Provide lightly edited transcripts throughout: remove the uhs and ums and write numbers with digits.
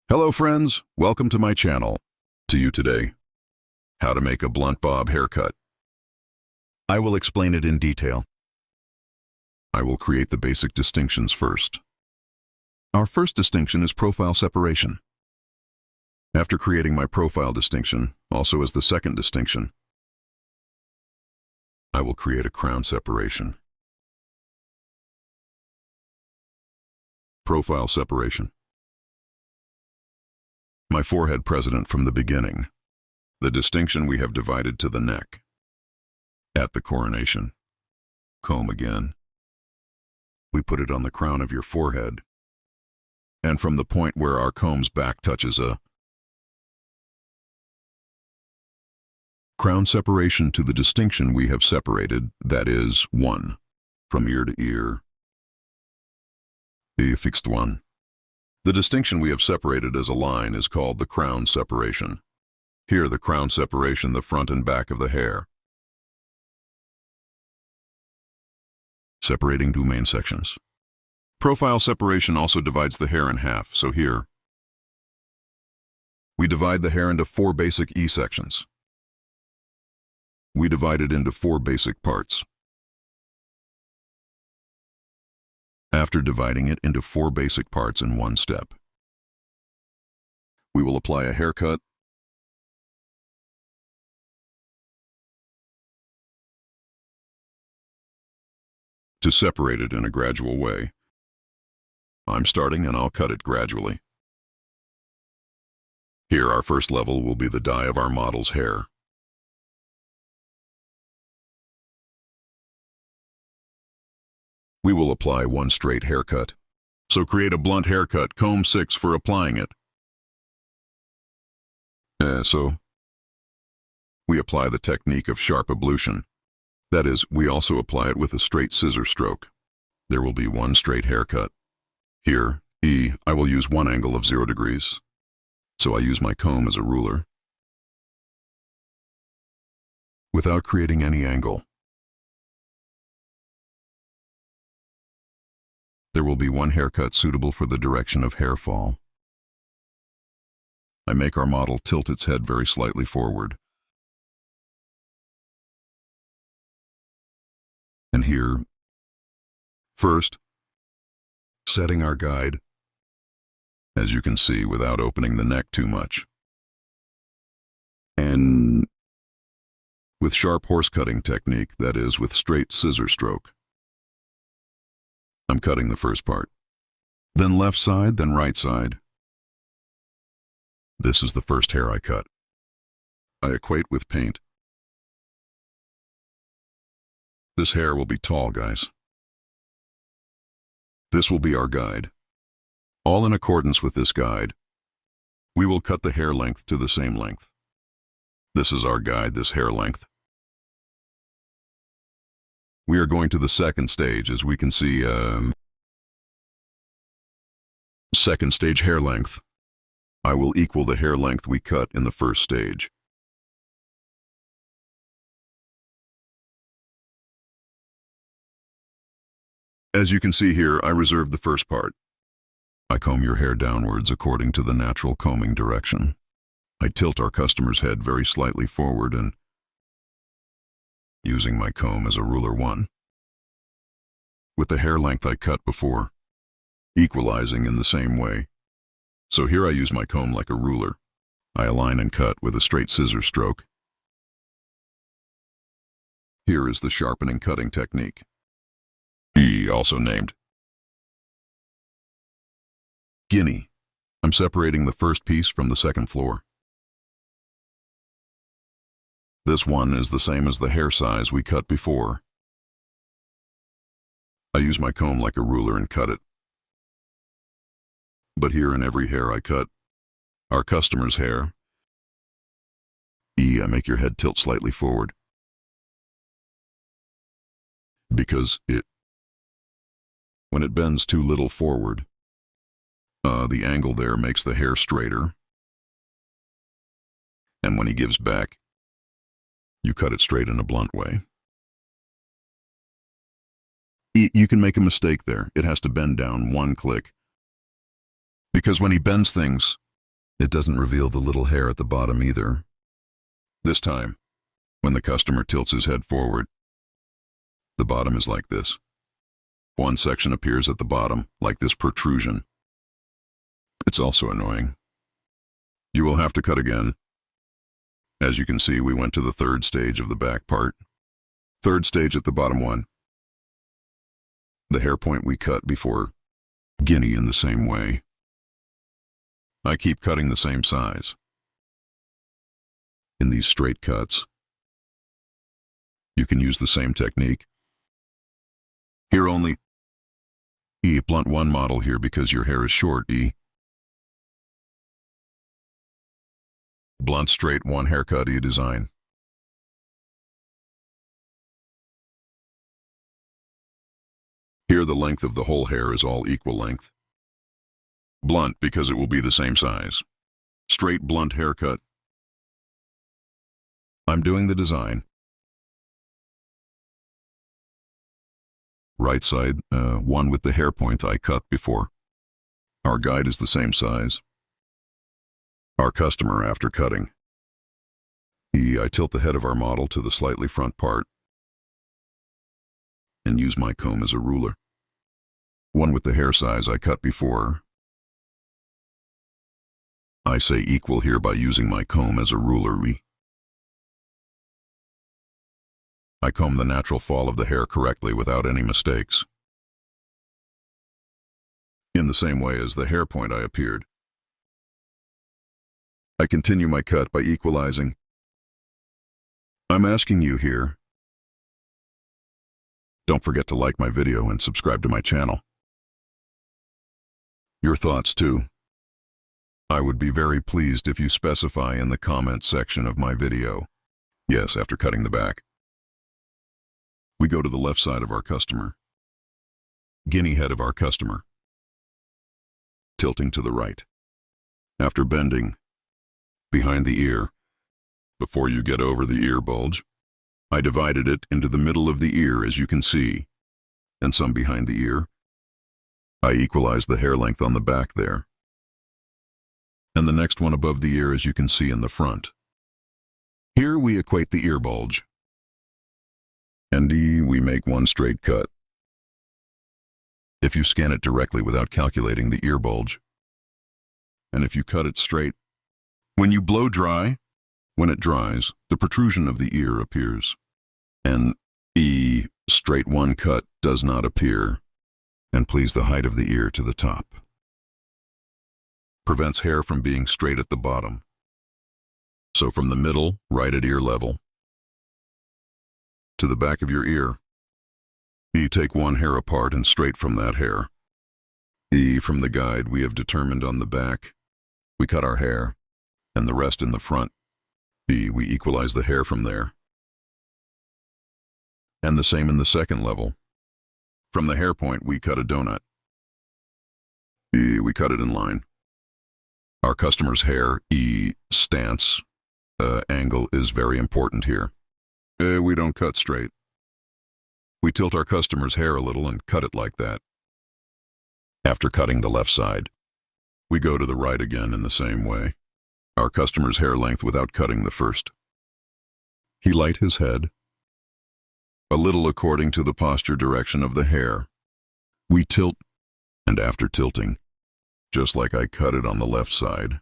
Hello friends, welcome to my channel. To you today, how to make a blunt bob haircut. I will explain it in detail. I will create the basic distinctions first. Our first distinction is profile separation. After creating my profile distinction, also as the second distinction, I will create a crown separation. Profile separation. My forehead precedent from the beginning. The distinction we have divided to the neck. At the coronation. Comb again. We put it on the crown of your forehead. And from the point where our comb's back touches a crown separation to the distinction we have separated, that is, 1. From ear to ear. A fixed one. The distinction we have separated as a line is called the crown separation. Here the crown separation the front and back of the hair. Separating two main sections. Profile separation also divides the hair in half, so here we divide the hair into 4 basic E sections. We divide it into 4 basic parts. After dividing it into 4 basic parts in one step, we will apply a haircut, to separate it in a gradual way. I'm starting and I'll cut it gradually. Here our first level will be the dye of our model's hair. We will apply 1 straight haircut. So create a blunt haircut, comb 6 for applying it. So we apply the technique of sharp ablution. That is, we also apply it with a straight scissor stroke. There will be 1 straight haircut. Here, E, I will use 1 angle of 0 degrees. So I use my comb as a ruler. Without creating any angle. There will be 1 haircut suitable for the direction of hair fall. I make our model tilt its head very slightly forward. And here, first, setting our guide, as you can see, without opening the neck too much. And with sharp horse cutting technique, that is, with straight scissor stroke. I'm cutting the first part. Then left side, then right side. This is the first hair I cut. I equate with paint. This hair will be tall, guys. This will be our guide. All in accordance with this guide, we will cut the hair length to the same length. This is our guide, this hair length. We are going to the second stage, as we can see, second stage hair length. I will equal the hair length we cut in the first stage. As you can see here, I reserve the first part. I comb your hair downwards according to the natural combing direction. I tilt our customer's head very slightly forward and using my comb as a ruler 1. With the hair length I cut before, equalizing in the same way. So here I use my comb like a ruler. I align and cut with a straight scissor stroke. Here is the sharpening cutting technique. E, also named Guinea. I'm separating the first piece from the second floor. This one is the same as the hair size we cut before. I use my comb like a ruler and cut it. But here in every hair I cut, our customer's hair, E, I make your head tilt slightly forward. Because when it bends too little forward, the angle there makes the hair straighter. And when he gives back, you cut it straight in a blunt way. You can make a mistake there. It has to bend down 1 click. Because when he bends things, It doesn't reveal the little hair at the bottom either. This time, when the customer tilts his head forward, the bottom is like this. One section appears at the bottom, like this protrusion. It's also annoying. You will have to cut again. As you can see, we went to the third stage of the back part. Third stage at the bottom one. The hair point we cut before, guinea in the same way. I keep cutting the same size. In these straight cuts, you can use the same technique. Here only, blunt one model here because your hair is short, Blunt straight one haircut, design. Here the length of the whole hair is all equal length. Blunt because it will be the same size. Straight blunt haircut. I'm doing the design. Right side, one with the hair point I cut before. Our guide is the same size. Our customer after cutting. I tilt the head of our model to the slightly front part and use my comb as a ruler. One with the hair size I cut before. I say equal here by using my comb as a ruler. I comb the natural fall of the hair correctly without any mistakes. In the same way as the hair point I appeared. I continue my cut by equalizing. I'm asking you here. Don't forget to like my video and subscribe to my channel. Your thoughts too. I would be very pleased if you specify in the comments section of my video. Yes, after cutting the back. We go to the left side of our customer. Guinea head of our customer. Tilting to the right. After bending, behind the ear, before you get over the ear bulge, I divided it into the middle of the ear as you can see, and some behind the ear. I equalized the hair length on the back there. And the next one above the ear as you can see in the front. Here we equate the ear bulge. And we make one straight cut. If you scan it directly without calculating the ear bulge, and if you cut it straight, when you blow dry, when it dries, the protrusion of the ear appears. And straight one cut does not appear, and please the height of the ear to the top. Prevents hair from being straight at the bottom. So from the middle, right at ear level, to the back of your ear, you take one hair apart and straight from that hair. From the guide we have determined on the back, we cut our hair, and the rest in the front. We equalize the hair from there. And the same in the second level. From the hair point we cut a donut. We cut it in line. Our customer's hair, stance, angle is very important here. We don't cut straight. We tilt our customer's hair a little and cut it like that. After cutting the left side, we go to the right again in the same way. Our customer's hair length without cutting the first. He light his head, a little according to the posture direction of the hair. We tilt, and after tilting, just like I cut it on the left side,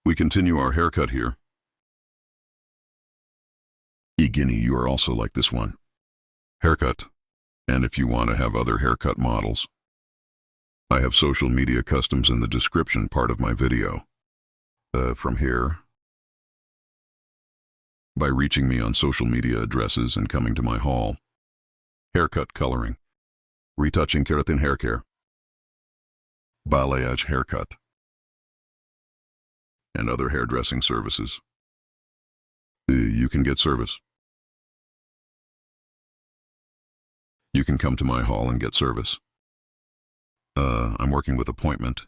we continue our haircut here. Guinea, you are also like this one. Haircut. And if you want to have other haircut models, I have social media customs in the description part of my video. From here, by reaching me on social media addresses and coming to my hall. Haircut coloring, retouching keratin hair care, balayage haircut, and other hairdressing services. You can get service. You can come to my hall and get service. I'm working with appointment.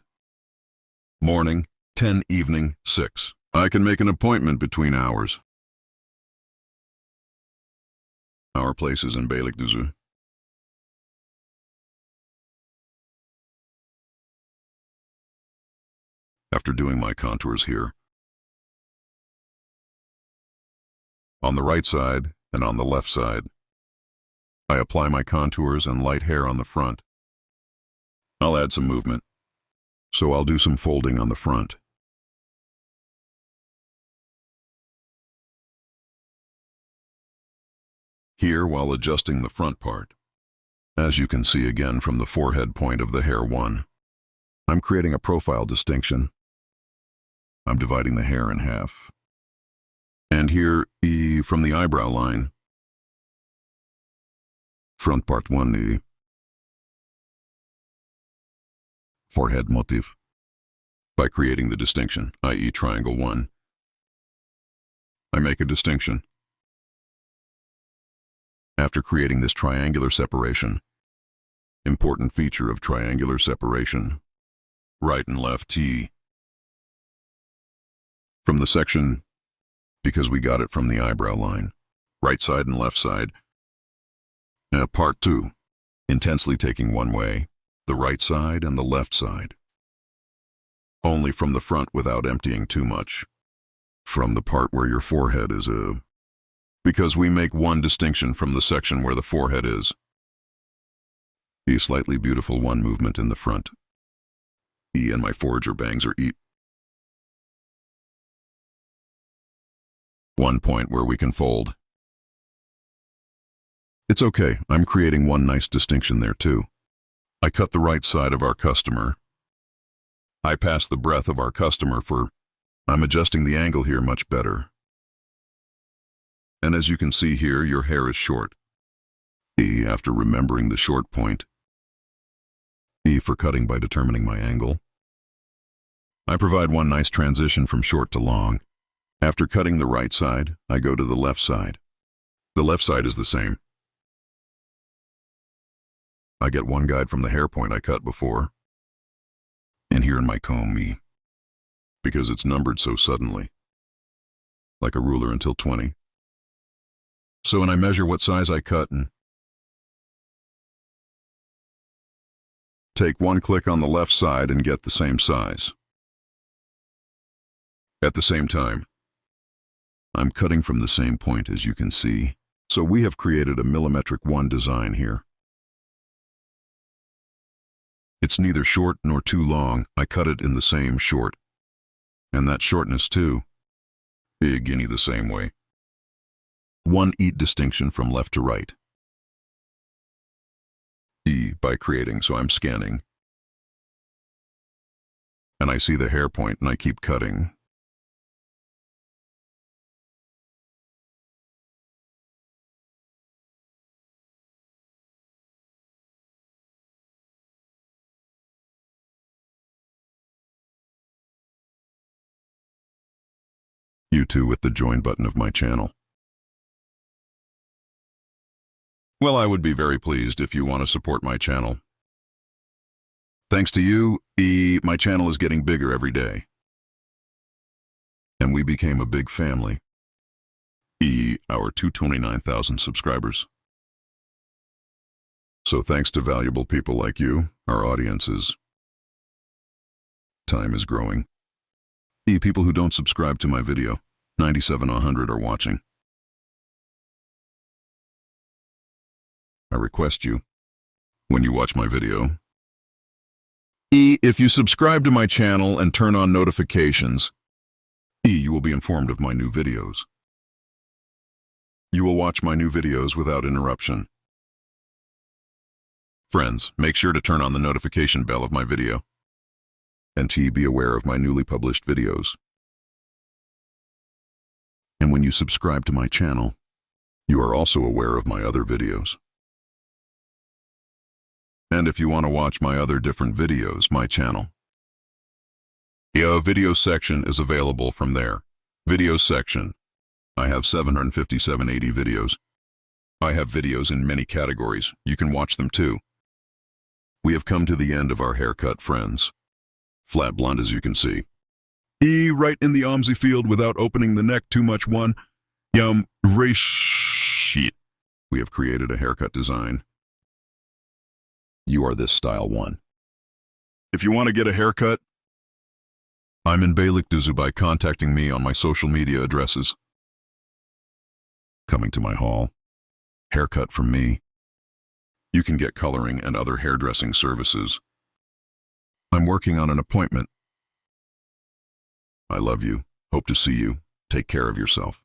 Morning, 10, evening, 6. I can make an appointment between hours. Our place is in Beylikdüzü. After doing my contours here, on the right side and on the left side, I apply my contours and light hair on the front. I'll add some movement, so I'll do some folding on the front. Here, while adjusting the front part, as you can see again from the forehead point of the hair 1, I'm creating a profile distinction. I'm dividing the hair in half. And here, from the eyebrow line, front part 1, forehead motif, by creating the distinction, i.e. triangle 1. I make a distinction. After creating this triangular separation, important feature of triangular separation, right and left T. From the section, because we got it from the eyebrow line, right side and left side. Part 2, intensely taking one way, the right side and the left side. Only from the front without emptying too much. From the part where your forehead is because we make one distinction from the section where the forehead is. The slightly beautiful one movement in the front. And my forager bangs are one point where we can fold. It's okay, I'm creating one nice distinction there too. I cut the right side of our customer. I pass the breadth of our customer I'm adjusting the angle here much better. And as you can see here, your hair is short. After remembering the short point. For cutting by determining my angle. I provide one nice transition from short to long. After cutting the right side, I go to the left side. The left side is the same. I get one guide from the hair point I cut before. And here in my comb, because it's numbered so suddenly. Like a ruler until 20. So when I measure what size I cut and take one click on the left side and get the same size. At the same time, I'm cutting from the same point as you can see, so we have created a millimetric 1 design here. It's neither short nor too long, I cut it in the same short. And that shortness too, guinea the same way. One distinction from left to right. By creating, so I'm scanning. And I see the hair point and I keep cutting. You too with the join button of my channel. Well, I would be very pleased if you want to support my channel. Thanks to you, my channel is getting bigger every day. And we became a big family. Our 229,000 subscribers. So thanks to valuable people like you, our audiences. Time is growing. People who don't subscribe to my video, 97-100 are watching. I request you, when you watch my video, if you subscribe to my channel and turn on notifications, you will be informed of my new videos. You will watch my new videos without interruption. Friends, make sure to turn on the notification bell of my video, and be aware of my newly published videos. And when you subscribe to my channel, you are also aware of my other videos. And if you want to watch my other different videos, my channel, video section is available from there. Video section. I have 757 videos. I have videos in many categories. You can watch them too. We have come to the end of our haircut, friends. Flat blonde, as you can see. Right in the OMSI field without opening the neck too much. Sheet. We have created a haircut design. You are this style 1. If you want to get a haircut, I'm in Beylikdüzü by contacting me on my social media addresses. Coming to my hall. Haircut from me. You can get coloring and other hairdressing services. I'm working on an appointment. I love you. Hope to see you. Take care of yourself.